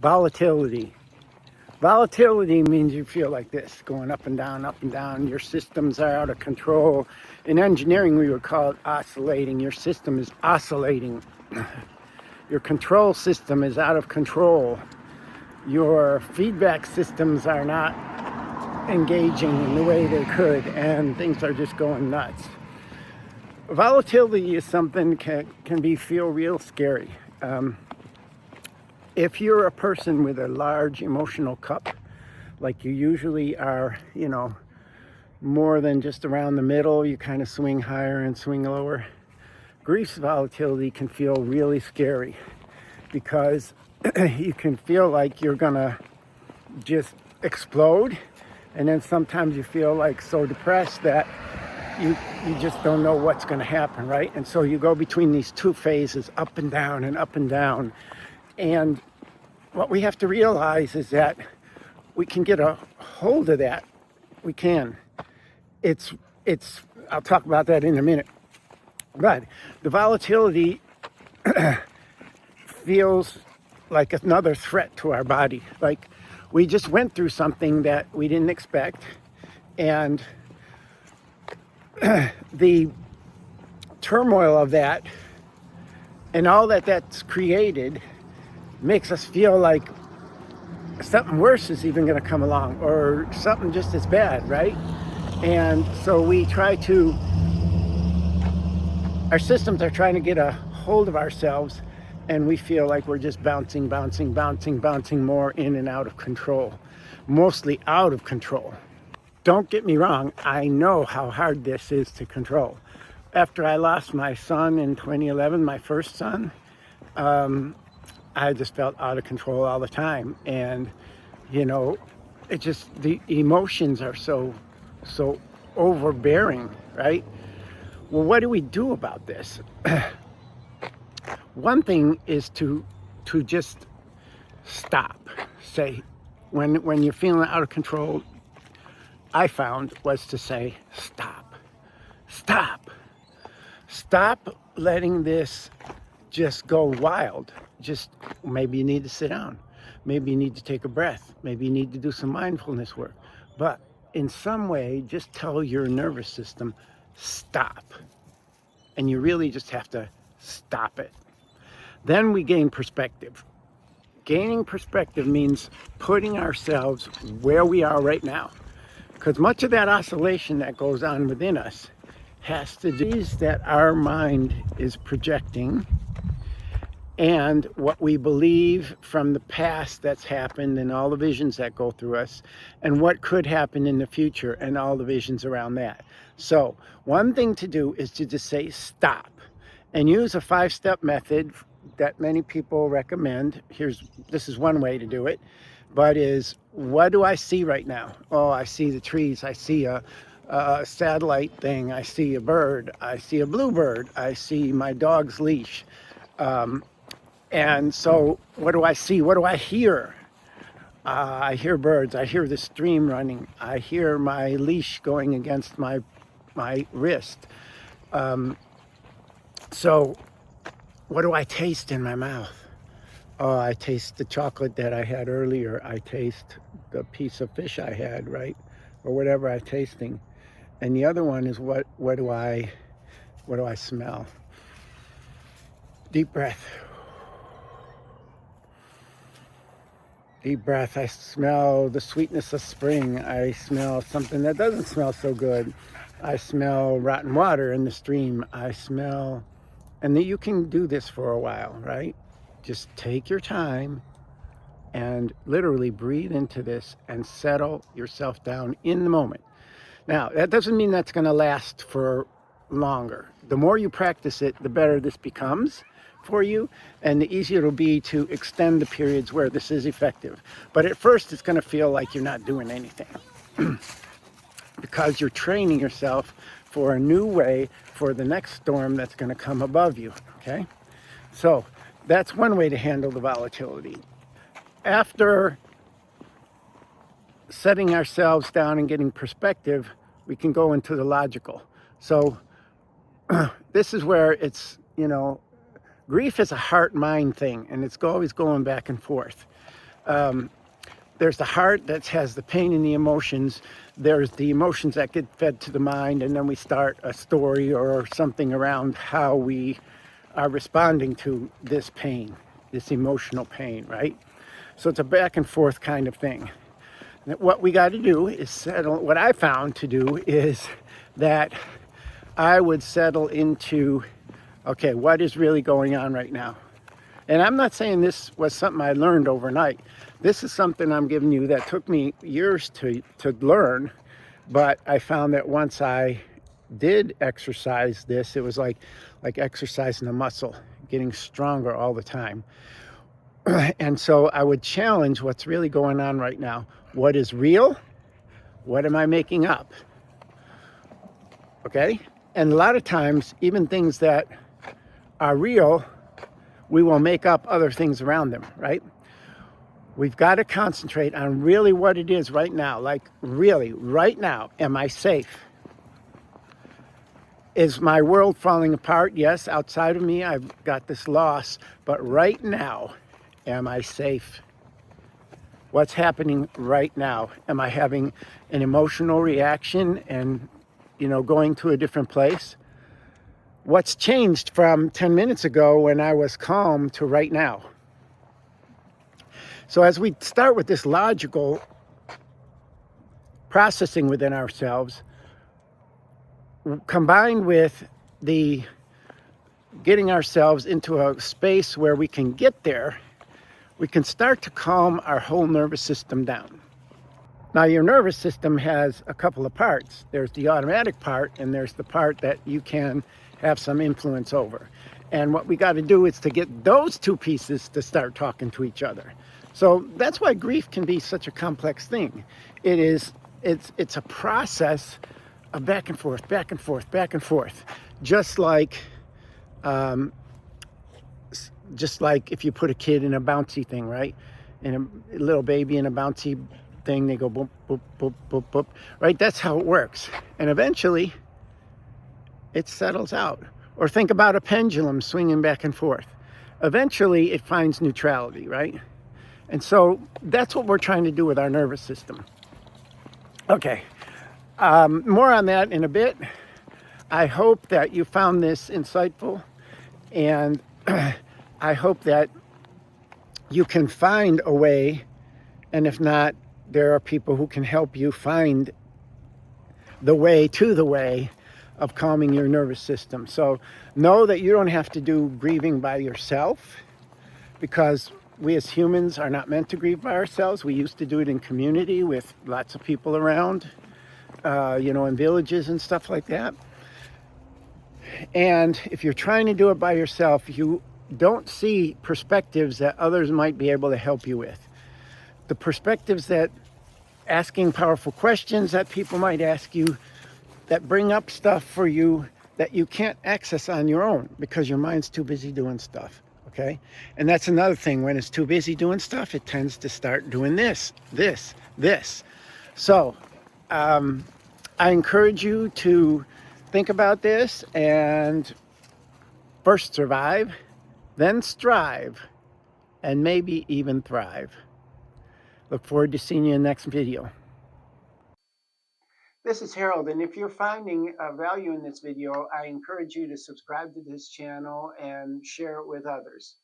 Volatility. Volatility means you feel like this, going up and down, up and down. Your systems are out of control. In engineering, we would call it oscillating. Your system is oscillating. Your control system is out of control. Your feedback systems are not engaging in the way they could, and things are just going nuts. Volatility is something can feel real scary. If you're a person with a large emotional cup, like you usually are, more than just around the middle, you kind of swing higher and swing lower. Grief's volatility can feel really scary because you can feel like you're gonna just explode, and then sometimes you feel like so depressed that you just don't know what's going to happen, right? And so you go between these two phases, up and down and up and down. And what we have to realize is that we can get a hold of that. We can. It's I'll talk about that in a minute. But the volatility feels like another threat to our body. Like we just went through something that we didn't expect, and the turmoil of that and all that's created makes us feel like something worse is even going to come along, or something just as bad, right? And so our systems are trying to get a hold of ourselves, and we feel like we're just bouncing more in and out of control, mostly out of control. Don't get me wrong, I know how hard this is to control. After I lost my son in 2011, my first son, I just felt out of control all the time. And, the emotions are so overbearing, right? Well, what do we do about this? One thing is to just stop. Say, when you're feeling out of control, I found was to say, stop letting this just go wild. Just maybe you need to sit down. Maybe you need to take a breath. Maybe you need to do some mindfulness work. But in some way, just tell your nervous system, stop. And you really just have to stop it. Then we gain perspective. Gaining perspective means putting ourselves where we are right now. Because much of that oscillation that goes on within us has to do with that our mind is projecting, and what we believe from the past that's happened and all the visions that go through us, and what could happen in the future and all the visions around that. So one thing to do is to just say stop and use a 5-step method that many people recommend. This is one way to do it, but is, what do I see right now? Oh, I see the trees. I see a satellite thing. I see a bird. I see a bluebird. I see my dog's leash. And so what do I see? What do I hear? I hear birds. I hear the stream running. I hear my leash going against my wrist. So what do I taste in my mouth? Oh, I taste the chocolate that I had earlier. I taste the piece of fish I had, right? Or whatever I'm tasting. And the other one is what do I smell? Deep breath. Deep breath. I smell the sweetness of spring. I smell something that doesn't smell so good. I smell rotten water in the stream. And that you can do this for a while, right? Just take your time and literally breathe into this and settle yourself down in the moment. Now, that doesn't mean that's going to last for longer. The more you practice it, the better this becomes for you, and the easier it'll be to extend the periods where this is effective. But at first, it's going to feel like you're not doing anything because you're training yourself for a new way for the next storm that's going to come above you, okay? So that's one way to handle the volatility. After setting ourselves down and getting perspective, we can go into the logical. So this is where it's, grief is a heart-mind thing, and it's always going back and forth. There's the heart that has the pain and the emotions. There's the emotions that get fed to the mind, and then we start a story or something around how we are responding to this pain, this emotional pain, right? So it's a back and forth kind of thing. What we got to do is settle. What I found to do is that I would settle into, okay, what is really going on right now? And I'm not saying this was something I learned overnight. This is something I'm giving you that took me years to learn, but I found that once I did exercise this, it was like exercising a muscle, getting stronger all the time. And so I would challenge what's really going on right now. What is real? What am I making up? Okay? And a lot of times, even things that are real, we will make up other things around them, right? We've got to concentrate on really what it is right now. Like, really, right now, am I safe? Is my world falling apart? Yes, outside of me, I've got this loss. But right now, am I safe? What's happening right now? Am I having an emotional reaction and, going to a different place? What's changed from 10 minutes ago when I was calm to right now? So as we start with this logical processing within ourselves, combined with the getting ourselves into a space where we can get there, we can start to calm our whole nervous system down. Now, your nervous system has a couple of parts. There's the automatic part, and there's the part that you can have some influence over. And what we got to do is to get those two pieces to start talking to each other. So that's why grief can be such a complex thing. It's a process of back and forth, back and forth, back and forth. Just like if you put a kid in a bouncy thing, right? And a little baby in a bouncy thing, they go boop, boop, boop, boop, boop, right? That's how it works. And eventually it settles out. Or think about a pendulum swinging back and forth. Eventually it finds neutrality, right? And so that's what we're trying to do with our nervous system. Okay, more on that in a bit. I hope that you found this insightful, and I hope that you can find a way, and if not, there are people who can help you find the way to the way of calming your nervous system. So know that you don't have to do grieving by yourself, because we as humans are not meant to grieve by ourselves. We used to do it in community with lots of people around, in villages and stuff like that. And if you're trying to do it by yourself, you don't see perspectives that others might be able to help you with. The perspectives that asking powerful questions that people might ask you, that bring up stuff for you that you can't access on your own because your mind's too busy doing stuff. Okay? And that's another thing. When it's too busy doing stuff, it tends to start doing this. So I encourage you to think about this and first survive, then strive, and maybe even thrive. Look forward to seeing you in the next video. This is Harold, and if you're finding value in this video, I encourage you to subscribe to this channel and share it with others.